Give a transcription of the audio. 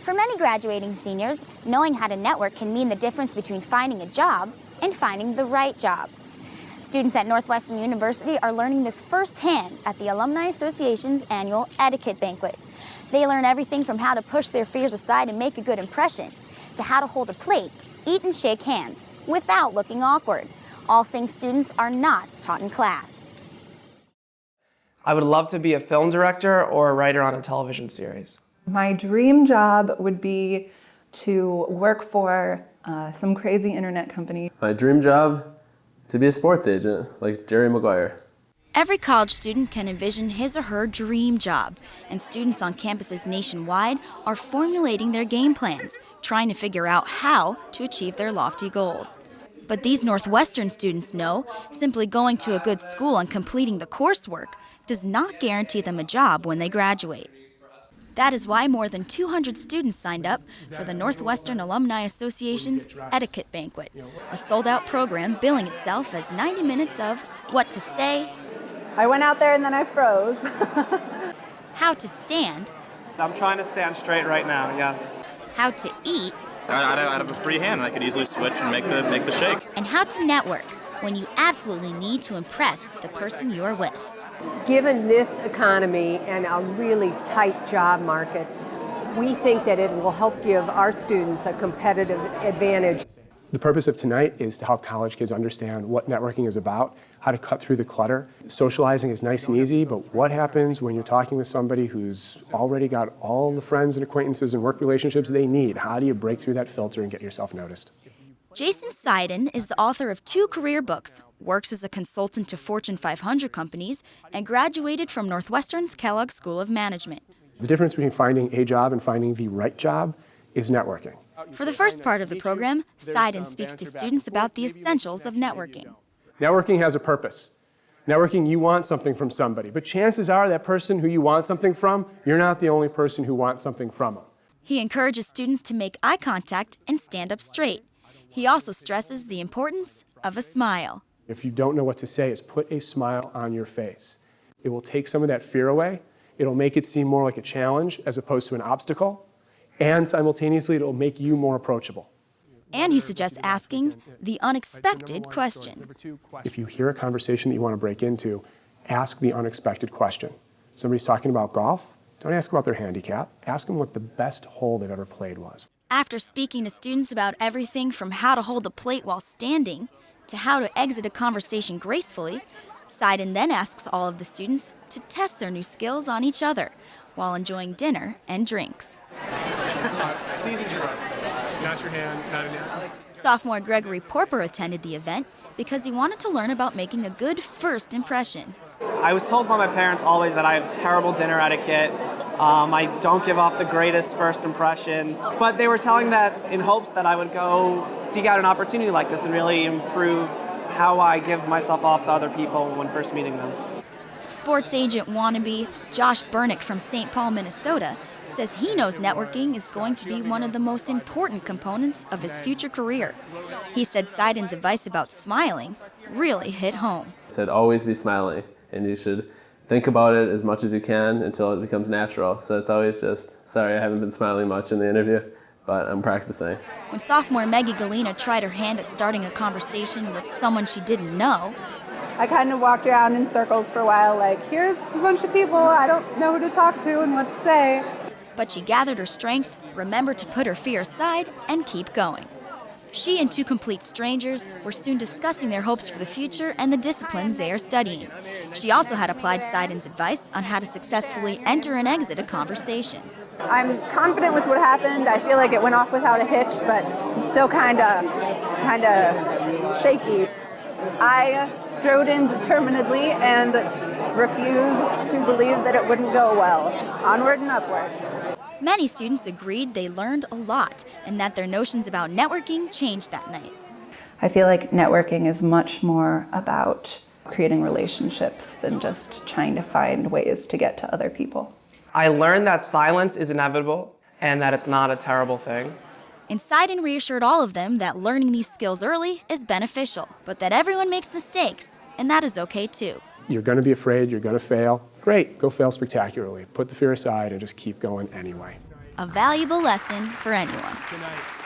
For many graduating seniors, knowing how to network can mean the difference between finding a job and finding the right job. Students at Northwestern University are learning this firsthand at the Alumni Association's annual Etiquette Banquet. They learn everything from how to push their fears aside and make a good impression, to how to hold a plate, eat and shake hands, without looking awkward. All things students are not taught in class. I would love to be a film director or a writer on a television series. My dream job would be to work for some crazy internet company. My dream job? To be a sports agent, like Jerry Maguire. Every college student can envision his or her dream job, and students on campuses nationwide are formulating their game plans, trying to figure out how to achieve their lofty goals. But these Northwestern students know simply going to a good school and completing the coursework does not guarantee them a job when they graduate. That is why more than 200 students signed up for the Northwestern Alumni Association's Etiquette Banquet, a sold-out program billing itself as 90 minutes of what to say, I went out there and then I froze. how to stand, I'm trying to stand straight right now, yes. how to eat, I'd have a free hand and I could easily switch and make the shake. and how to network when you absolutely need to impress the person you're with. Given this economy and a really tight job market, we think that it will help give our students a competitive advantage. The purpose of tonight is to help college kids understand what networking is about, how to cut through the clutter. Socializing is nice and easy, but what happens when you're talking with somebody who's already got all the friends and acquaintances and work relationships they need? How do you break through that filter and get yourself noticed? Jason Seiden is the author of 2 career books, works as a consultant to Fortune 500 companies, and graduated from Northwestern's Kellogg School of Management. The difference between finding a job and finding the right job is networking. For the first part of the program, Seiden speaks to students about the essentials of networking. Networking has a purpose. Networking, you want something from somebody, but chances are that person who you want something from, you're not the only person who wants something from them. He encourages students to make eye contact and stand up straight. He also stresses the importance of a smile. If you don't know what to say, is put a smile on your face. It will take some of that fear away. It'll make it seem more like a challenge as opposed to an obstacle. And simultaneously, it'll make you more approachable. And he suggests asking the unexpected question. If you hear a conversation that you want to break into, ask the unexpected question. Somebody's talking about golf, don't ask about their handicap. Ask them what the best hole they've ever played was. After speaking to students about everything from how to hold a plate while standing to how to exit a conversation gracefully, Seiden then asks all of the students to test their new skills on each other while enjoying dinner and drinks. Sneezing your right. Not your hand, not an hand. Sophomore Gregory Porper attended the event because he wanted to learn about making a good first impression. I was told by my parents always that I have terrible dinner etiquette. I don't give off the greatest first impression, but they were telling that in hopes that I would go seek out an opportunity like this and really improve how I give myself off to other people when first meeting them. Sports agent wannabe Josh Bernick from St. Paul, Minnesota, says he knows networking is going to be one of the most important components of his future career. He said Seiden's advice about smiling really hit home. He said always be smiling, and you should think about it as much as you can until it becomes natural. So it's always just, sorry, I haven't been smiling much in the interview, but I'm practicing. When sophomore Maggie Galena tried her hand at starting a conversation with someone she didn't know, I kind of walked around in circles for a while, like, here's a bunch of people, I don't know who to talk to and what to say. but she gathered her strength, remembered to put her fear aside, and keep going. She and two complete strangers were soon discussing their hopes for the future and the disciplines they are studying. She also had applied Seiden's advice on how to successfully enter and exit a conversation. I'm confident with what happened. I feel like it went off without a hitch, but I'm still kind of shaky. I strode in determinedly and refused to believe that it wouldn't go well. Onward and upward. Many students agreed they learned a lot and that their notions about networking changed that night. I feel like networking is much more about creating relationships than just trying to find ways to get to other people. I learned that silence is inevitable and that it's not a terrible thing. And Seiden reassured all of them that learning these skills early is beneficial, but that everyone makes mistakes, and that is okay too. You're going to be afraid, you're going to fail. Great, go fail spectacularly. Put the fear aside and just keep going anyway. a valuable lesson for anyone. Good night.